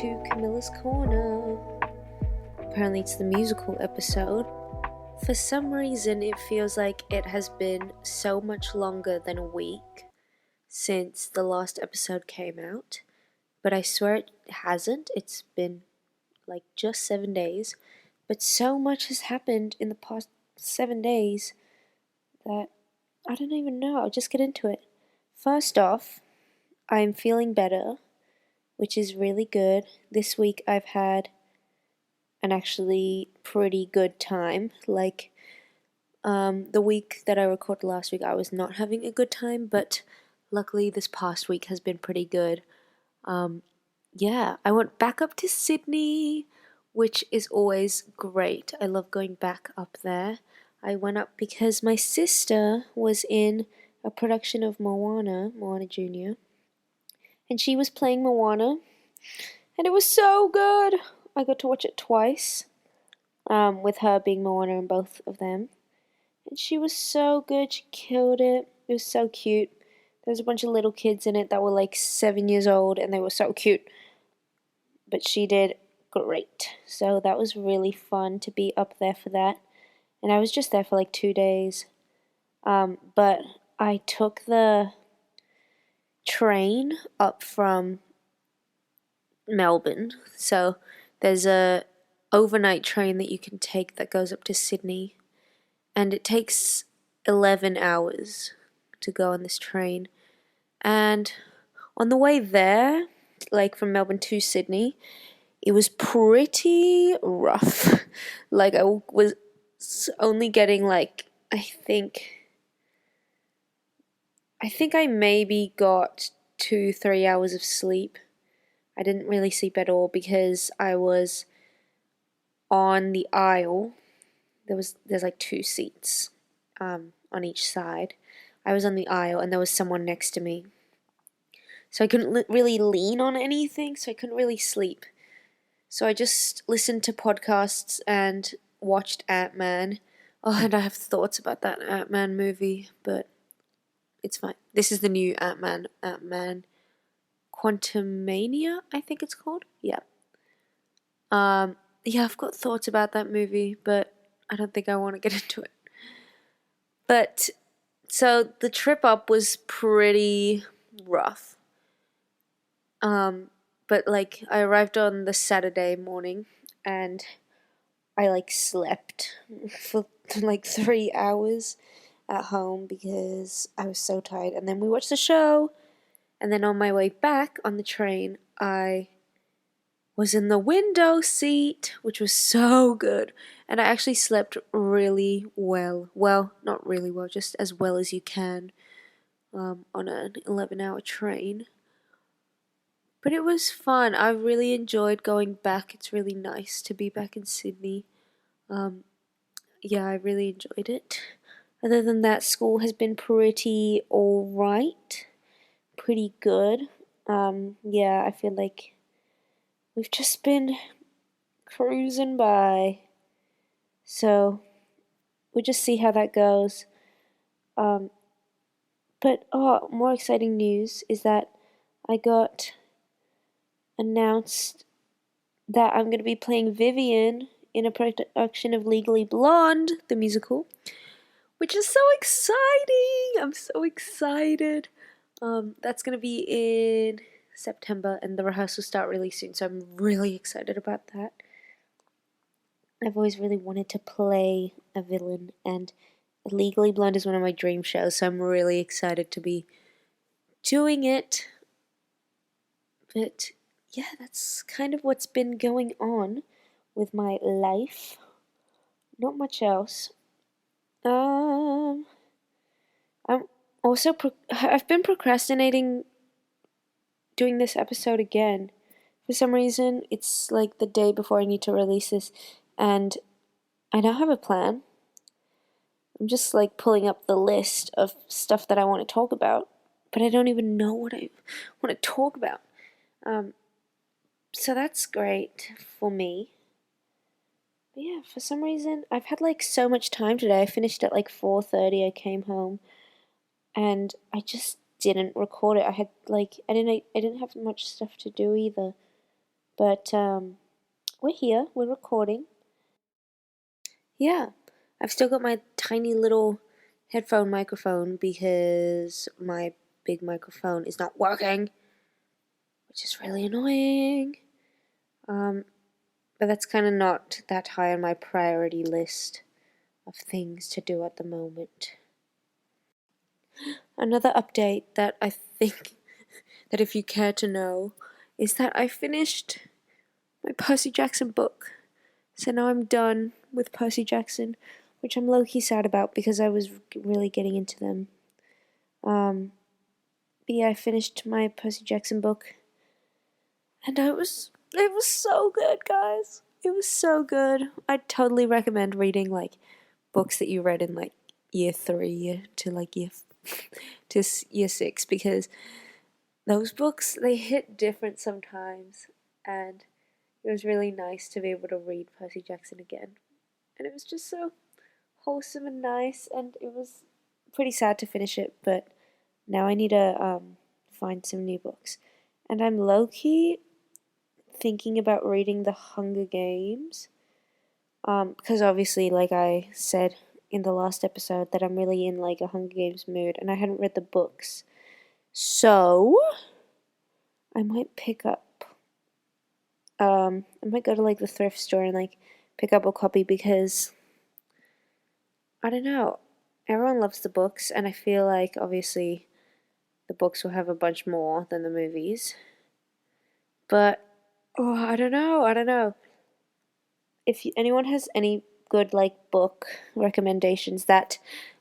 to Camilla's Corner. Apparently it's the musical episode. For some reason it feels like it has been so much longer than a week since the last episode came out, but I swear it hasn't. It's been like just 7 days, but so much has happened in the past 7 days that I don't even know. I'll just get into it. First off, I'm feeling better, which is really good. This week I've had an actually pretty good time. The week that I recorded last week, I was not having a good time, but luckily this past week has been pretty good. I went back up to Sydney, which is always great. I love going back up there. I went up because my sister was in a production of Moana Junior, and she was playing Moana, and it was so good. I got to watch it twice, with her being Moana in both of them, and she was so good. She killed it. It was so cute. There was a bunch of little kids in it that were like 7 years old, and they were so cute. But she did great. So that was really fun to be up there for that. And I was just there for like 2 days. But I took the train up from Melbourne. So there's a overnight train that you can take that goes up to Sydney. And it takes 11 hours to go on this train. And on the way there, like from Melbourne to Sydney, it was pretty rough. Like I was only getting like, I think I maybe got 2-3 hours of sleep. I didn't really sleep at all because I was on the aisle. There's like 2 seats on each side. I was on the aisle and there was someone next to me. So I couldn't really lean on anything, so I couldn't really sleep. So I just listened to podcasts and watched Ant-Man. Oh, and I have thoughts about that Ant-Man movie, but it's fine. This is the new Ant-Man Quantumania, I think it's called. Yeah. I've got thoughts about that movie, but I don't think I want to get into it. But, so the trip up was pretty rough. But like I arrived on the Saturday morning and I like slept for like 3 hours at home because I was so tired. And then we watched the show, and then on my way back on the train, I was in the window seat, which was so good. And I actually slept really well. Well, not really well, just as well as you can on an 11-hour train. But it was fun. I really enjoyed going back. It's really nice to be back in Sydney. I really enjoyed it. Other than that, school has been pretty alright. Pretty good. I feel like we've just been cruising by. So, we'll just see how that goes. More exciting news is that I got announced that I'm going to be playing Vivian in a production of Legally Blonde, the musical, which is so exciting. I'm so excited. That's going to be in September, and the rehearsals start really soon, so I'm really excited about that. I've always really wanted to play a villain, and Legally Blonde is one of my dream shows, so I'm really excited to be doing it. But yeah, that's kind of what's been going on with my life. Not much else. I'm also I've been procrastinating doing this episode again. For some reason, it's like the day before I need to release this, and I now have a plan. I'm just like pulling up the list of stuff that I want to talk about, but I don't even know what I want to talk about. So that's great for me. But yeah, for some reason, I've had like so much time today. I finished at like 4:30. I came home, and I just didn't record it. I didn't have much stuff to do either. But we're here, we're recording. Yeah, I've still got my tiny little headphone microphone because my big microphone is not working, which is really annoying. But that's kind of not that high on my priority list of things to do at the moment. Another update that I think that if you care to know is that I finished my Percy Jackson book. So now I'm done with Percy Jackson, which I'm low-key sad about because I was really getting into them. But yeah, I finished my Percy Jackson book, and it was so good, guys. It was so good. I'd totally recommend reading like books that you read in like year 3 to like year 6 because those books they hit different sometimes, and it was really nice to be able to read Percy Jackson again. And it was just so wholesome and nice, and it was pretty sad to finish it, but now I need to find some new books. And I'm low-key thinking about reading The Hunger Games, because obviously, like I said in the last episode, that I'm really in like a Hunger Games mood, and I hadn't read the books. So, I might pick up, I might go to like the thrift store and like pick up a copy because I don't know. Everyone loves the books, and I feel like obviously the books will have a bunch more than the movies. But I don't know. I don't know. If anyone has any good like book recommendations that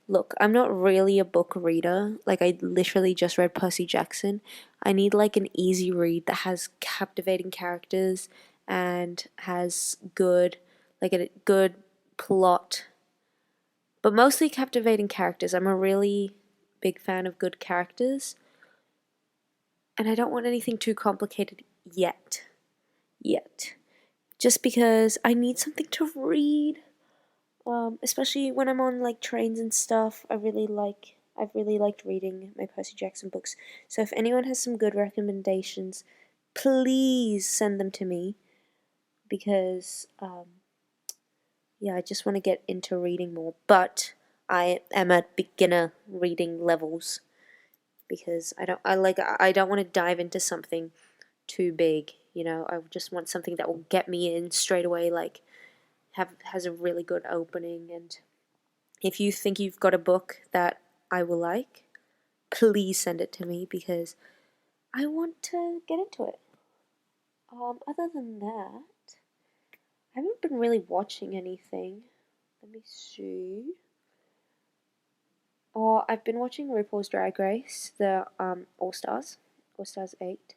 look, I'm not really a book reader. Like I literally just read Percy Jackson. I need like an easy read that has captivating characters and has good like a good plot, but mostly captivating characters. I'm a really big fan of good characters, and I don't want anything too complicated yet. Yet. Just because I need something to read. Especially when I'm on like trains and stuff. I've really liked reading my Percy Jackson books. So if anyone has some good recommendations, please send them to me because yeah, I just want to get into reading more. But I am at beginner reading levels because I don't want to dive into something too big, you know. I just want something that will get me in straight away, like has a really good opening. And if you think you've got a book that I will like, please send it to me because I want to get into it. Other than that, I haven't been really watching anything. Let me see. Oh, I've been watching Rupaul's Drag Race, the All Stars, All Stars 8.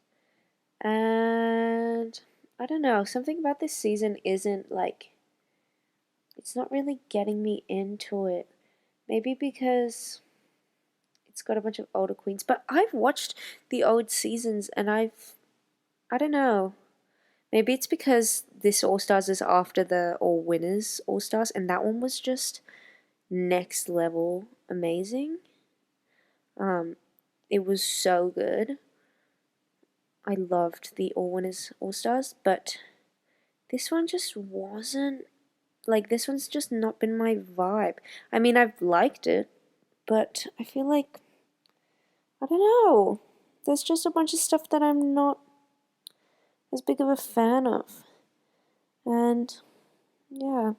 And I don't know, something about this season isn't like, it's not really getting me into it. Maybe because it's got a bunch of older queens, but I've watched the old seasons and I don't know. Maybe it's because this All Stars is after the All Winners All Stars, and that one was just next level amazing. It was so good. I loved the All Winners All Stars, but this one just wasn't. Like, this one's just not been my vibe. I mean, I've liked it, but I feel like, I don't know. There's just a bunch of stuff that I'm not as big of a fan of. And, yeah,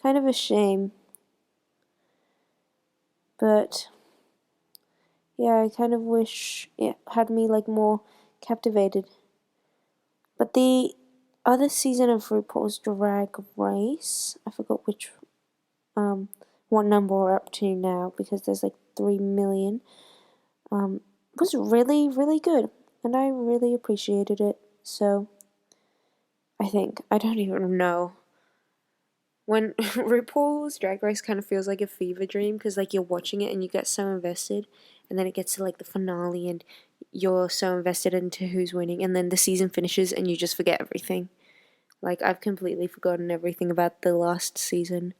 kind of a shame. But, yeah, I kind of wish it had me, like, more captivated. But the other season of RuPaul's Drag Race, I forgot what number we're up to now because there's like 3 million, was really, really good. And I really appreciated it. So, I don't even know. When RuPaul's Drag Race kind of feels like a fever dream because like you're watching it and you get so invested, and then it gets to like the finale and you're so invested into who's winning, and then the season finishes and you just forget everything. Like I've completely forgotten everything about the last season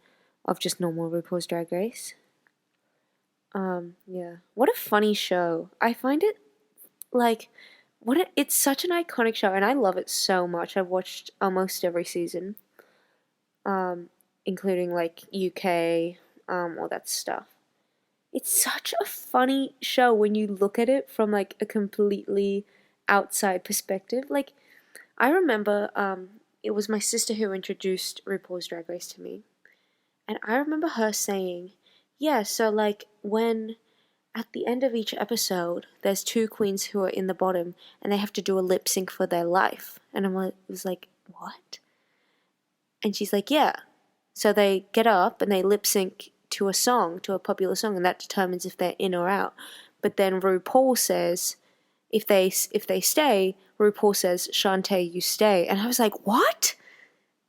of just normal RuPaul's Drag Race. Yeah. What a funny show. I find it like it's such an iconic show, and I love it so much. I've watched almost every season, including like UK, all that stuff. It's such a funny show when you look at it from like a completely outside perspective. Like I remember it was my sister who introduced RuPaul's Drag Race to me. And I remember her saying, yeah, so like when at the end of each episode, there's two queens who are in the bottom and they have to do a lip sync for their life. And was like, what? And she's like, yeah. So they get up and they lip sync to a song, to a popular song, and that determines if they're in or out. But then RuPaul says, if they stay, RuPaul says, Shantae, you stay. And I was like, what?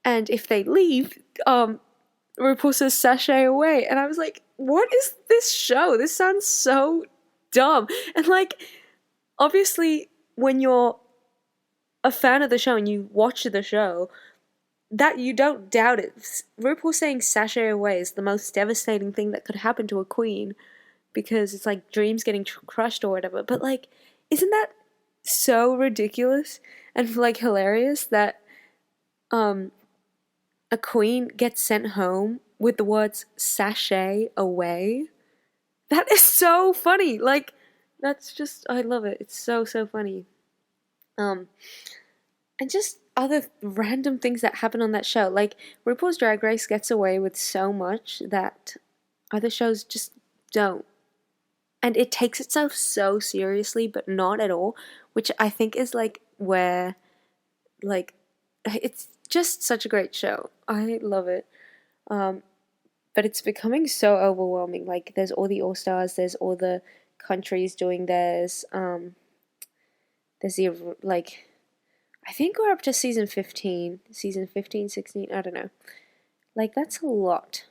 And if they leave, RuPaul says sashay away. And I was like, what is this show? This sounds so dumb. And like, obviously, when you're a fan of the show and you watch the show, that you don't doubt it. RuPaul saying sashay away is the most devastating thing that could happen to a queen, because it's like dreams getting crushed or whatever. But like, isn't that so ridiculous and like hilarious that a queen gets sent home with the words sashay away? That is so funny. Like, that's just, I love it. It's so, so funny. And just other random things that happen on that show. Like, RuPaul's Drag Race gets away with so much that other shows just don't. And it takes itself so seriously, but not at all, which I think is like where, like, it's just such a great show. I love it. But it's becoming so overwhelming. Like, there's all the All-Stars, there's all the countries doing theirs. There's the, like, I think we're up to season 15, 16, I don't know. Like, that's a lot.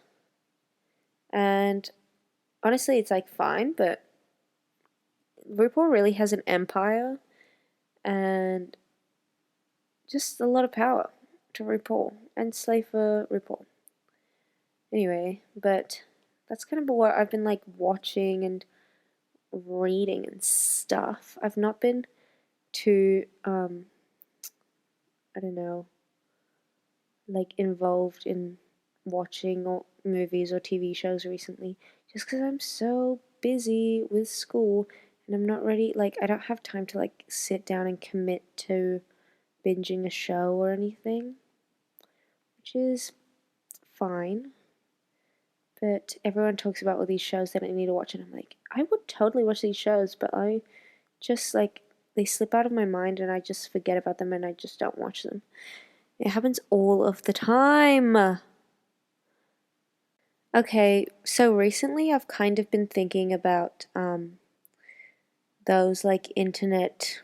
And honestly, it's like fine, but RuPaul really has an empire and just a lot of power to RuPaul, and slay for RuPaul. Anyway, but that's kind of what I've been like watching and reading and stuff. I've not been too I don't know, like involved in watching or movies or TV shows recently, just because I'm so busy with school and I'm not ready. Like, I don't have time to like sit down and commit to binging a show or anything, which is fine. But everyone talks about all these shows that I need to watch, and I'm like, I would totally watch these shows, but I just like, they slip out of my mind and I just forget about them and I just don't watch them. It happens all of the time. Okay, so recently I've kind of been thinking about those like internet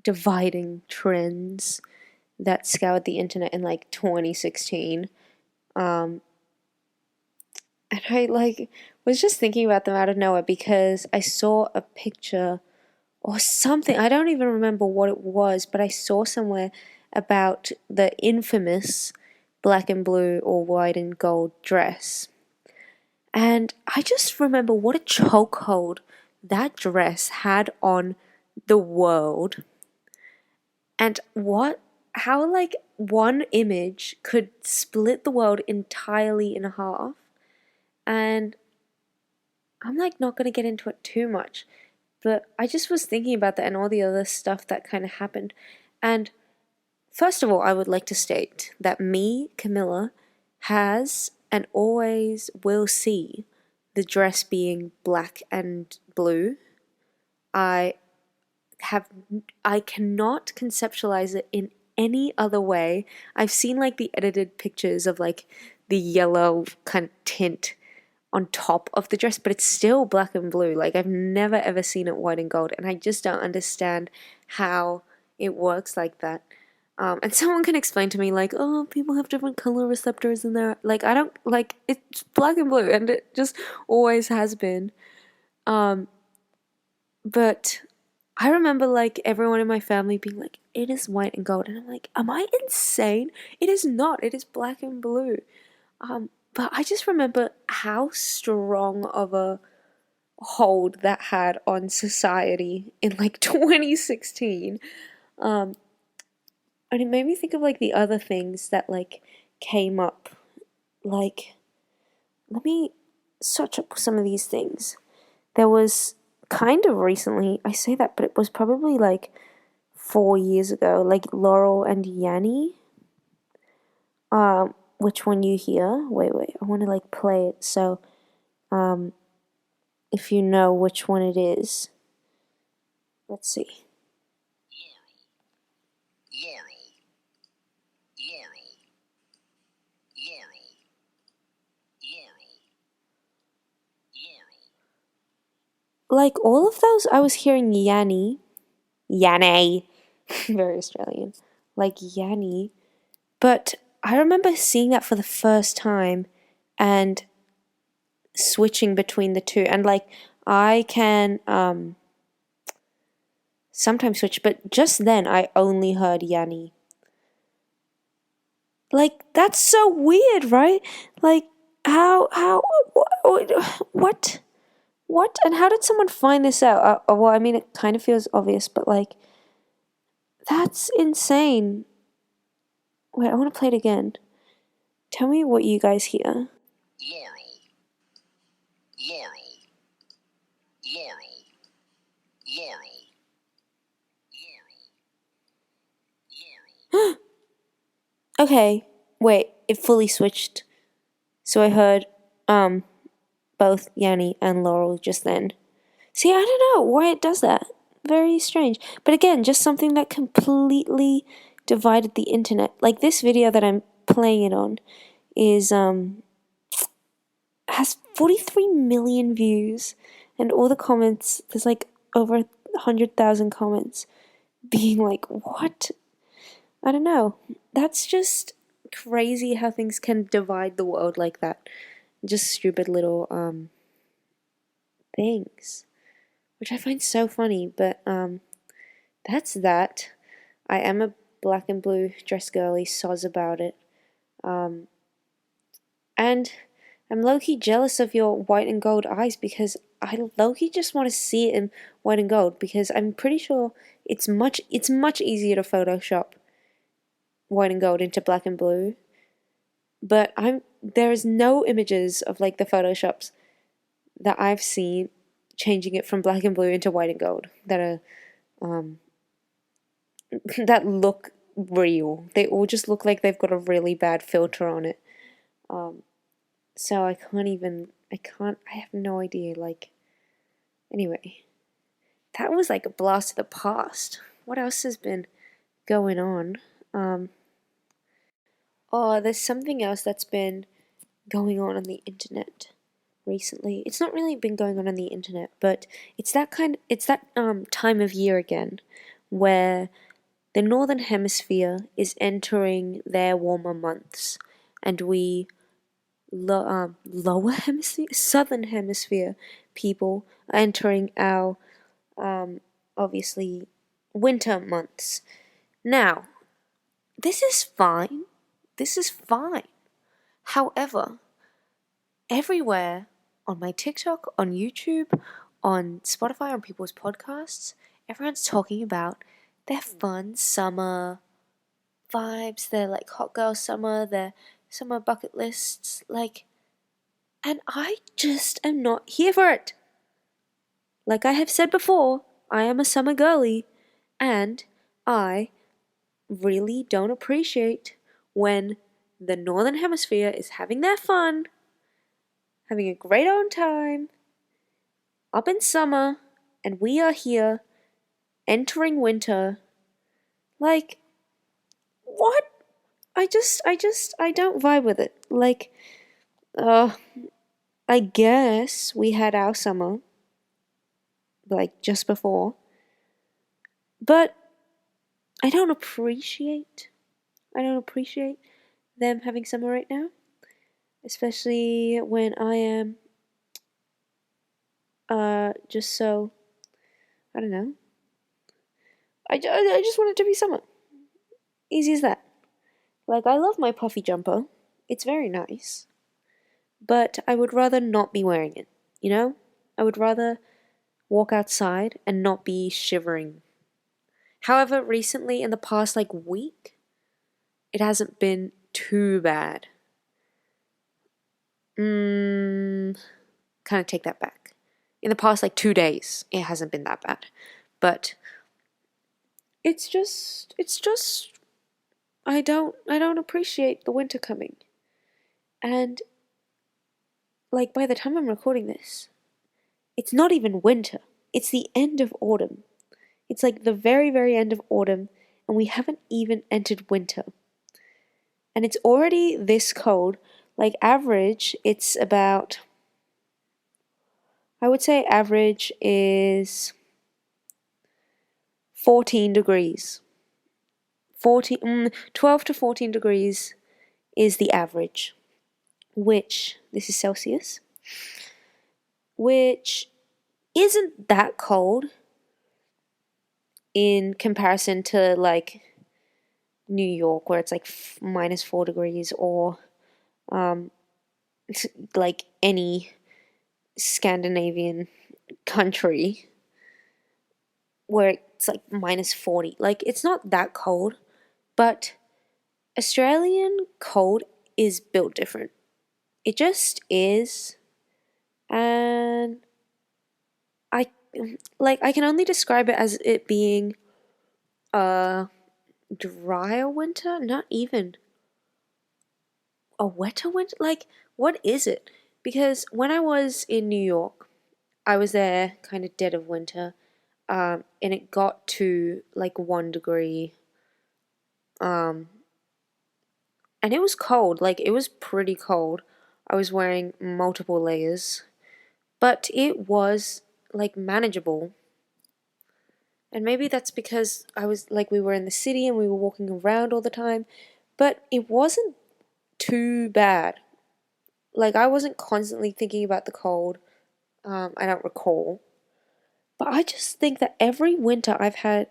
dividing trends that scoured the internet in like 2016. And I like was just thinking about them out of nowhere because I saw a picture or something. I don't even remember what it was, but I saw somewhere about the infamous black and blue or white and gold dress. And I just remember what a chokehold that dress had on the world. And how like one image could split the world entirely in half. And I'm like not going to get into it too much, but I just was thinking about that and all the other stuff that kind of happened. And first of all, I would like to state that me, Camilla, has and always will see the dress being black and blue. I cannot conceptualize it in any other way. I've seen like the edited pictures of like the yellow kind of tint on top of the dress, but it's still black and blue. Like, I've never ever seen it white and gold, and I just don't understand how it works like that. And someone can explain to me, like, oh, people have different color receptors in there. Like, I don't, like, it's black and blue, and it just always has been. But I remember, like, everyone in my family being like, it is white and gold, and I'm like, am I insane? It is not. It is black and blue. But I just remember how strong of a hold that had on society in like 2016. And it made me think of like the other things that like came up. Like, let me search up some of these things. There was kind of recently, I say that, but it was probably like 4 years ago, like Laurel and Yanni. Which one you hear? Wait, I want to like play it. So, if you know which one it is, let's see. Like all of those, I was hearing Yanni, very Australian, like Yanni. But I remember seeing that for the first time and switching between the two. And like I can sometimes switch, but just then I only heard Yanni. Like that's so weird, right? Like how what? What? And how did someone find this out? Well, I mean, it kind of feels obvious, but like, that's insane. Wait, I want to play it again. Tell me what you guys hear. Okay, wait, it fully switched. So I heard, both Yanni and Laurel just then. See, I don't know why it does that. Very strange. But again, just something that completely divided the internet. Like this video that I'm playing it on is has 43 million views, and all the comments, there's like over 100,000 comments being like, what? I don't know. That's just crazy how things can divide the world like that. Just stupid little things, which I find so funny. But that's that. I am a black and blue dress girly, soz about it. And I'm low-key jealous of your white and gold eyes because I low-key just want to see it in white and gold because I'm pretty sure it's much easier to Photoshop white and gold into black and blue. But there is no images of like the Photoshops that I've seen changing it from black and blue into white and gold that are that look real. They all just look like they've got a really bad filter on it. So I have no idea, like, anyway. That was like a blast of the past. What else has been going on? There's something else that's been going on the internet recently. It's not really been going on the internet, but it's that time of year again where the northern hemisphere is entering their warmer months, and we lower hemisphere, southern hemisphere people are entering our obviously winter months. Now, this is fine. This is fine. However, everywhere on my TikTok, on YouTube, on Spotify, on people's podcasts, everyone's talking about their fun summer vibes, their like hot girl summer, their summer bucket lists, like, and I just am not here for it. Like I have said before, I am a summer girly, and I really don't appreciate when the northern hemisphere is having their fun, having a great old time, up in summer, and we are here, entering winter. Like, what? I don't vibe with it. Like, I guess we had our summer, like, just before, but I don't appreciate them having summer right now, especially when I am, just so, I don't know. I just want it to be summer. Easy as that. Like, I love my puffy jumper. It's very nice. But I would rather not be wearing it, you know? I would rather walk outside and not be shivering. However, recently in the past like week, it hasn't been too bad. Kind of take that back. In the past like 2 days, it hasn't been that bad. But it's just I don't appreciate the winter coming. And like by the time I'm recording this, it's not even winter. It's the end of autumn. It's like the very, very end of autumn, and we haven't even entered winter. And it's already this cold. Like average, it's about, I would say average is 14 degrees. 12 to 14 degrees is the average, which, this is Celsius, which isn't that cold in comparison to like New York, where it's like -4 degrees, or like any Scandinavian country where it's like -40. Like, it's not that cold, but Australian cold is built different. It just is. And I can only describe it as it being a drier winter, not even a wetter winter. Like, what is it? Because when I was in New York, I was there kind of dead of winter, and it got to like 1 degree, and it was cold. Like, it was pretty cold. I was wearing multiple layers, but it was like manageable. And maybe that's because we were in the city and we were walking around all the time, but it wasn't too bad. Like, I wasn't constantly thinking about the cold. I don't recall. But I just think that every winter I've had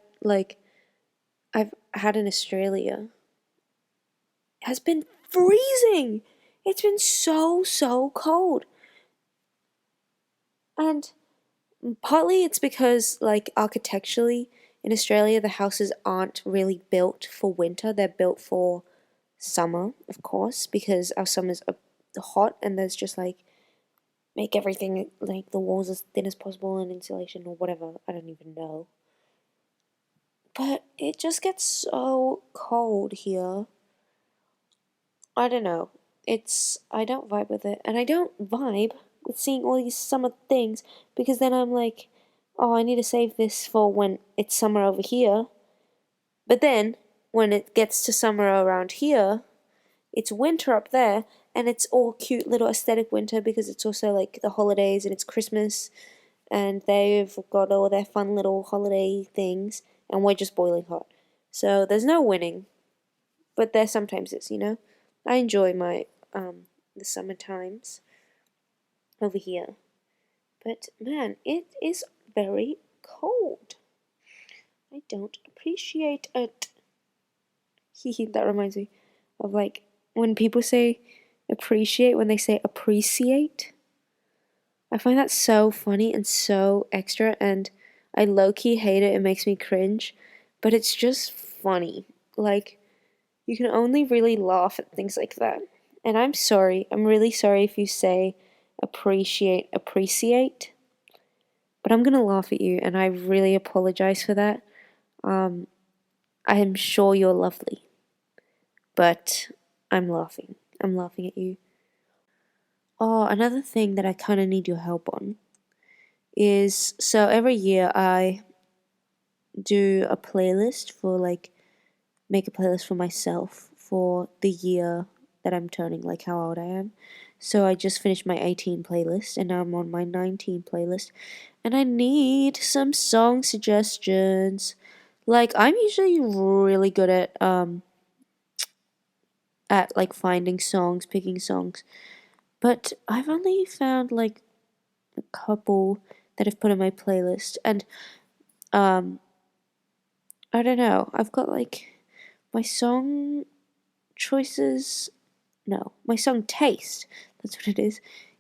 in Australia has been freezing. It's been so, so cold. And partly it's because, like, architecturally in Australia, the houses aren't really built for winter. They're built for summer, of course, because our summers are hot and there's just like make everything like the walls as thin as possible and insulation or whatever. I don't even know. But it just gets so cold here. I don't know. I don't vibe with it. And I don't vibe with seeing all these summer things because then I'm like, oh, I need to save this for when it's summer over here. But then when it gets to summer around here, it's winter up there, and it's all cute little aesthetic winter because it's also like the holidays and it's Christmas, and they've got all their fun little holiday things, and we're just boiling hot. So there's no winning, but there sometimes is. I enjoy my the summer times over here, but man, it is very cold. I don't appreciate it. That reminds me of like when people say appreciate when they say appreciate. I find that so funny and so extra, and I low-key hate it. It makes me cringe, but it's just funny. Like, you can only really laugh at things like that. And I'm sorry. I'm really sorry if you say appreciate, but I'm gonna laugh at you, and I really apologize for that. I am sure you're lovely, but I'm laughing. I'm laughing at you. Oh, another thing that I kind of need your help on is, so every year I do a playlist for like, make a playlist for myself for the year that I'm turning, like how old I am. So I just finished my 18 playlist and now I'm on my 19 playlist, and I need some song suggestions. Like, I'm usually really good at like finding songs, picking songs, but I've only found like a couple that I've put in my playlist, and I don't know. I've got like my song choices. No, my song taste. That's what it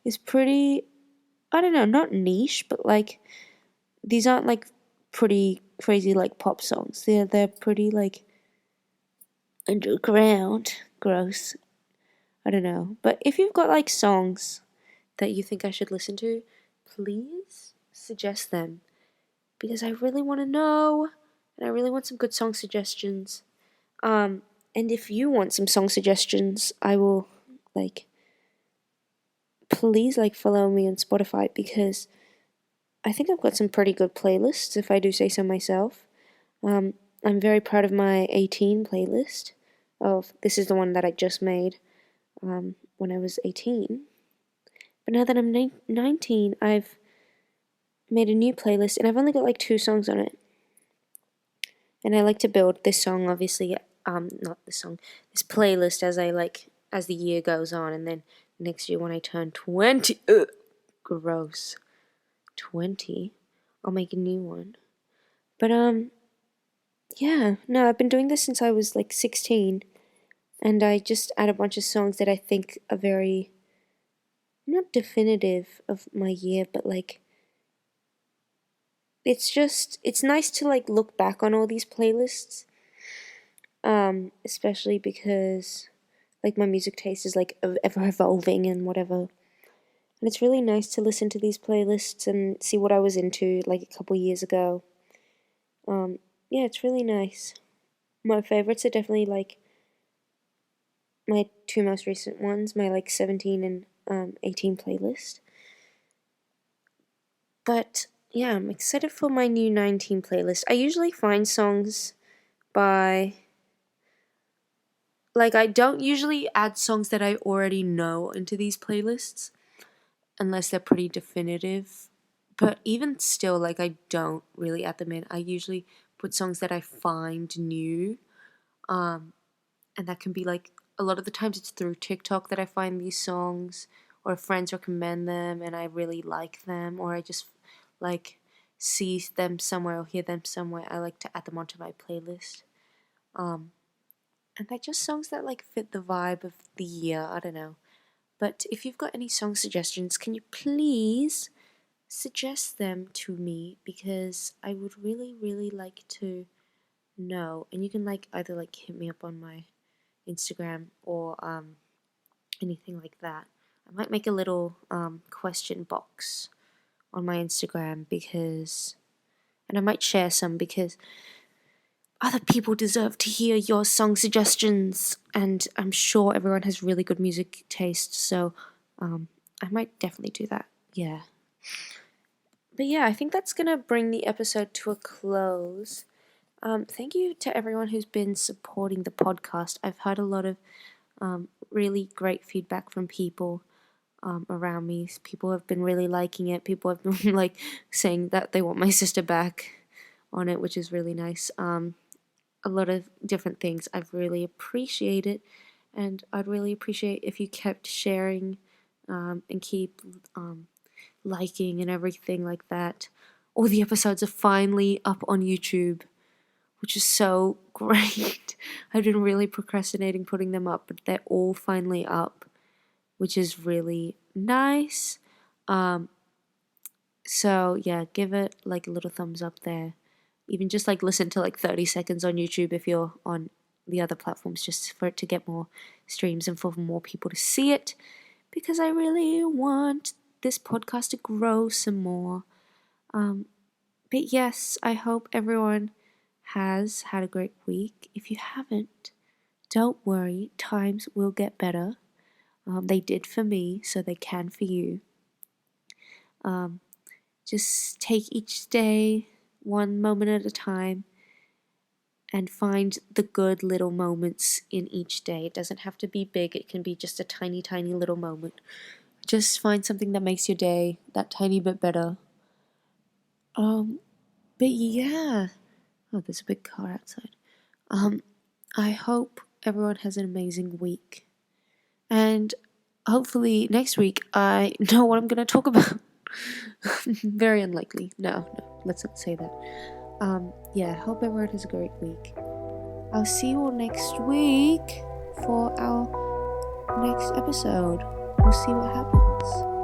is pretty. I don't know, not niche, but like these aren't like pretty crazy like pop songs. They're pretty like underground, gross. I don't know. But if you've got like songs that you think I should listen to, please suggest them because I really want to know and I really want some good song suggestions. And if you want some song suggestions, I will like please like follow me on Spotify because I think I've got some pretty good playlists if I do say so myself. I'm very proud of my 18 playlist. This is the one that I just made when I was 18. But now that I'm 19, I've made a new playlist and I've only got like 2 songs on it. And I like to build this song, obviously, not this song, this playlist as the year goes on. And then next year when I turn 20, gross, 20, I'll make a new one. But, yeah, no, I've been doing this since I was like 16. And I just add a bunch of songs that I think are very, not definitive of my year, but like, it's nice to like look back on all these playlists. Especially because like my music taste is like ever evolving and whatever. And it's really nice to listen to these playlists and see what I was into like a couple years ago. Yeah, it's really nice. My favorites are definitely like my 2 most recent ones, my like 17 and 18 playlist. But yeah, I'm excited for my new 19 playlist. I usually find songs by like I don't usually add songs that I already know into these playlists unless they're pretty definitive. But even still, like I don't really add them in. I usually put songs that I find new. And that can be like a lot of the times it's through TikTok that I find these songs or friends recommend them and I really like them or I just like see them somewhere or hear them somewhere. I like to add them onto my playlist. And they're just songs that like fit the vibe of the year. I don't know. But if you've got any song suggestions, can you please suggest them to me because I would really, really like to know. And you can like either like hit me up on my Instagram or anything like that. I might make a little question box on my Instagram and I might share some because other people deserve to hear your song suggestions, and I'm sure everyone has really good music taste, so I might definitely do that. Yeah. But yeah, I think that's gonna bring the episode to a close. Thank you to everyone who's been supporting the podcast. I've heard a lot of really great feedback from people around me. People have been really liking it. People have been like saying that they want my sister back on it, which is really nice. A lot of different things. I've really appreciated, and I'd really appreciate if you kept sharing and keep liking and everything like that. All the episodes are finally up on YouTube, which is so great. I've been really procrastinating putting them up, but they're all finally up, which is really nice. So yeah, give it like a little thumbs up there. Even just like listen to like 30 seconds on YouTube if you're on the other platforms, just for it to get more streams and for more people to see it, because I really want this podcast to grow some more. But yes, I hope everyone has had a great week. If you haven't, don't worry, times will get better. They did for me, so they can for you. Just take each day one moment at a time and find the good little moments in each day. It doesn't have to be big. It can be just a tiny, tiny little moment. Just find something that makes your day that tiny bit better. But yeah. Oh, there's a big car outside. I hope everyone has an amazing week. And hopefully next week I know what I'm going to talk about. Very unlikely. No, let's not say that. Yeah, hope everyone has a great week. I'll see you all next week for our next episode. We'll see what happens.